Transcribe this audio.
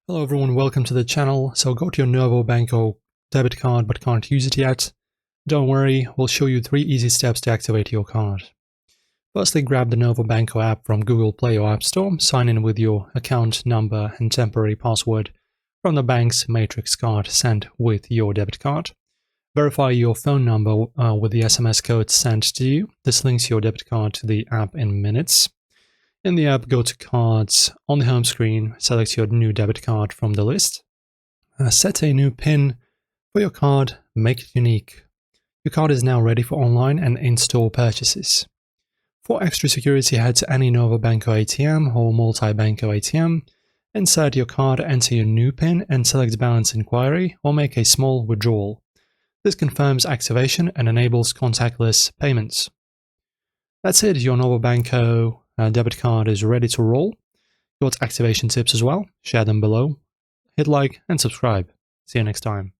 Hello everyone, welcome to the channel. So go to your Novo Banco debit card but can't use it yet. Don't worry, we'll show you 3 easy steps to activate your card. Firstly, grab the Novo Banco app from Google Play or App Store, sign in with your account number and temporary password from the bank's matrix card sent with your debit card. Verify your phone number with the SMS code sent to you. This links your debit card to the app in minutes. In the app, go to Cards. On the home screen, select your new debit card from the list. Set a new PIN for your card, make it unique. Your card is now ready for online and in-store purchases. For extra security, head to any Novo Banco ATM or multi-banco ATM, insert your card, enter your new PIN, and select Balance Inquiry or make a small withdrawal. This confirms activation and enables contactless payments. That's it, your Novo Banco debit card is ready to roll. Got activation tips as well, share them below. Hit like and subscribe. See you next time.